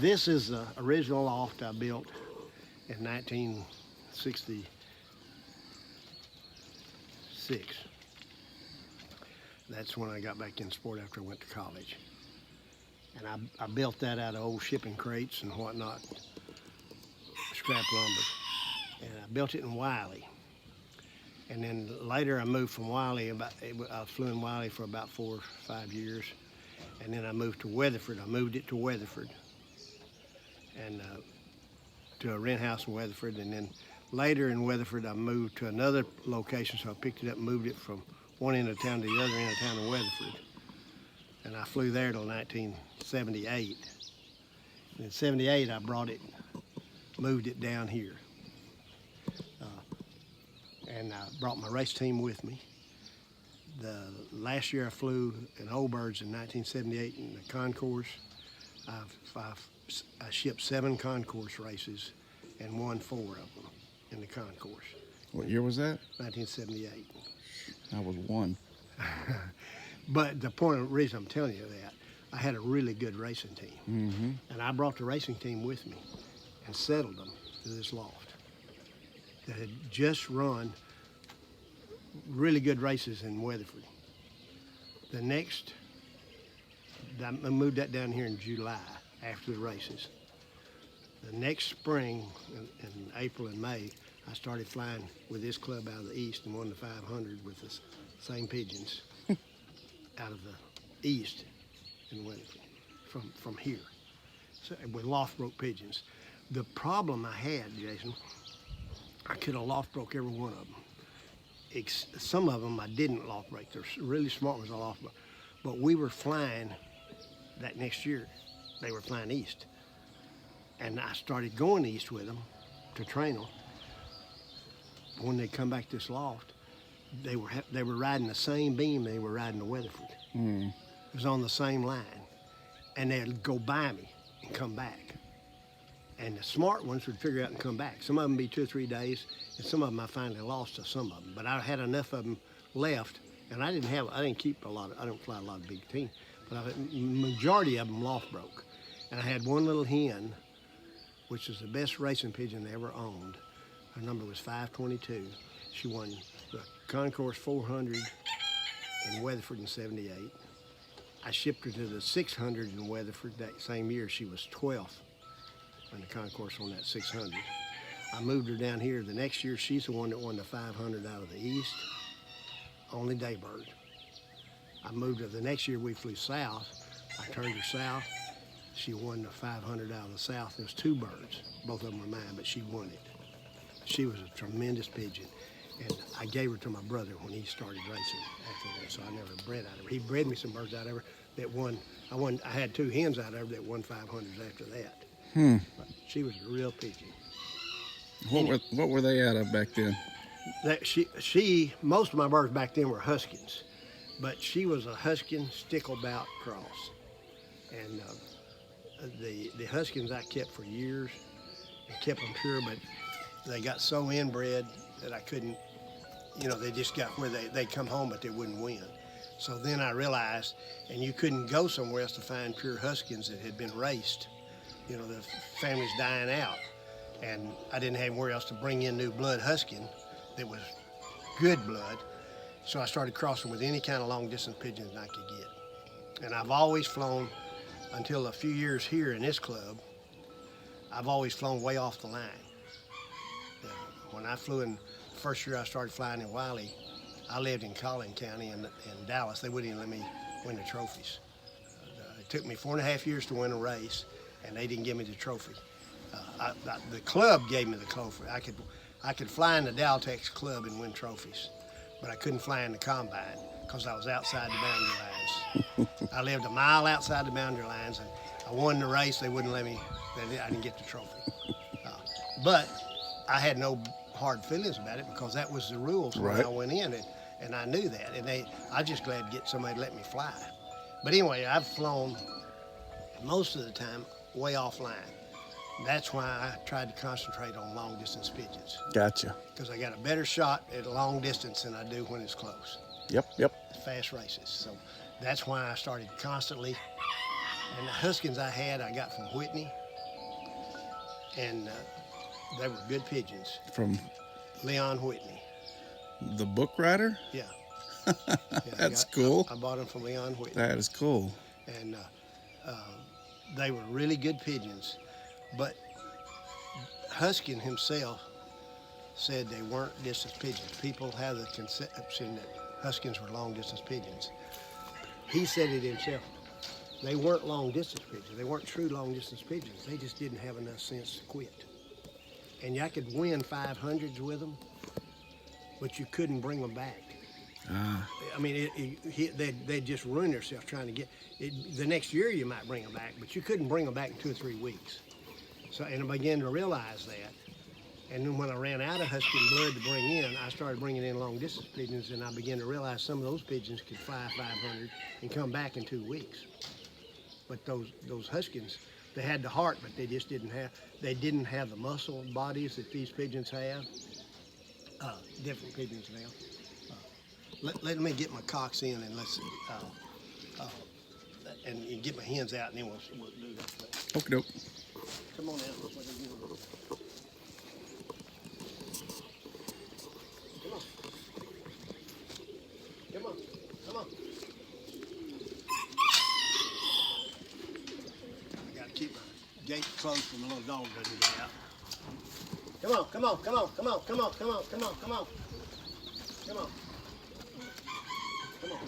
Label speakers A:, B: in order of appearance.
A: This is the original loft I built in 1966. That's when I got back in sport after I went to college. And I built that out of old shipping crates and whatnot, scrap lumber. And I built it in Wiley. And then later I moved from Wiley, I flew in Wiley for about 4 or 5 years. And then I moved to Weatherford. I moved it to Weatherford and to a rent house in Weatherford. And then later in Weatherford, I moved to another location. So I picked it up and moved it from one end of town to the other end of town in Weatherford. And I flew there till 1978. And in 78, I moved it down here. And I brought my race team with me. The last year I flew in Old Birds in 1978 in the concourse. I shipped 7 concourse races and won 4 of them in the concourse.
B: What year was that?
A: 1978.
B: I was 1.
A: But the reason I'm telling you that, I had a really good racing team.
B: Mm-hmm.
A: And I brought the racing team with me and settled them to this loft that had just run really good races in Weatherford. I moved that down here in July after the races. The next spring, in April and May, I started flying with this club out of the east and won the 500 with the same pigeons out of the east in Weatherford from here, so, with loft broke pigeons. The problem I had, Jason, I could have loft broke every one of them. Some of them I didn't loft break. They're really smart ones I loft broke. But we were flying that next year. They were flying east. And I started going east with them to train them. When they come back to this loft, they were riding the same beam they were riding to Weatherford.
B: Mm.
A: It was on the same line. And they'd go by me and come back. And the smart ones would figure out and come back. Some of them be 2 or 3 days, and some of them I finally lost to some of them. But I had enough of them left, and I didn't keep a lot. I don't fly a lot of big teams, but majority of them loft broke. And I had one little hen, which was the best racing pigeon I ever owned. Her number was 522. She won the Concourse 400 in Weatherford in 78. I shipped her to the 600 in Weatherford that same year. She was 12th in the concourse on that 600. I moved her down here. The next year, she's the one that won the 500 out of the east, only daybird. I moved her. The next year, we flew south. I turned her south. She won the 500 out of the south. There was 2 birds. Both of them were mine, but she won it. She was a tremendous pigeon. And I gave her to my brother when he started racing after that, so I never bred out of her. He bred me some birds out of her that won. I had 2 hens out of her that won 500s after that. But she was a real pigeon.
B: What were they out of back then?
A: Most of my birds back then were Huskins, but she was a Huskin stickleback cross. And the Huskins I kept for years and kept them pure, but they got so inbred that I couldn't, they just got where they'd come home, but they wouldn't win. So then I realized, and you couldn't go somewhere else to find pure Huskins that had been raced. The family's dying out. And I didn't have anywhere else to bring in new blood Huskin that was good blood. So I started crossing with any kind of long distance pigeons I could get. And I've always flown, until a few years here in this club, I've always flown way off the line. When I flew in, the first year I started flying in Wiley, I lived in Collin County in Dallas. They wouldn't even let me win the trophies. It took me 4.5 years to win a race, and they didn't give me the trophy. The club gave me the trophy. I could fly in the Daltex club and win trophies, but I couldn't fly in the combine because I was outside the boundary lines. I lived a mile outside the boundary lines, and I won the race. They wouldn't let me. I didn't get the trophy. But I had no hard feelings about it because that was the rules when I went in, and I knew that. And I just glad to get somebody to let me fly. But anyway, I've flown most of the time way offline. That's why I tried to concentrate on long distance pigeons.
B: Gotcha.
A: Because I got a better shot at long distance than I do when it's close.
B: Yep.
A: Fast races. So that's why I started constantly. And the Huskins I got from Whitney. and they were good pigeons.
B: From
A: Leon Whitney.
B: the book writer?
A: Yeah. Yeah,
B: That's cool.
A: I bought them from Leon Whitney.
B: That is cool.
A: And they were really good pigeons. But Huskin himself said they weren't distance pigeons. People have the conception that Huskins were long distance pigeons. He said it himself. They weren't long distance pigeons. They weren't true long distance pigeons. They just didn't have enough sense to quit. And I could win 500s with them, but you couldn't bring them back. I mean, they'd just ruin themselves trying to get it. The next year you might bring them back, but you couldn't bring them back in 2 or 3 weeks. So, and I began to realize that. And then when I ran out of Husky blood to bring in, I started bringing in long distance pigeons, and I began to realize some of those pigeons could fly 500 and come back in 2 weeks. But those Huskins, they had the heart, but they just didn't have the muscle bodies that these pigeons have. Different pigeons now. Let me get my cocks in and let's and get my hens out, and then we'll do that.
B: Okie doke.
A: Come on now. Come on. Come on. I gotta keep my gate closed so the little dog doesn't get out. Come on, come on, come on, come on, come on, come on, come on, come on. Come on. Come on.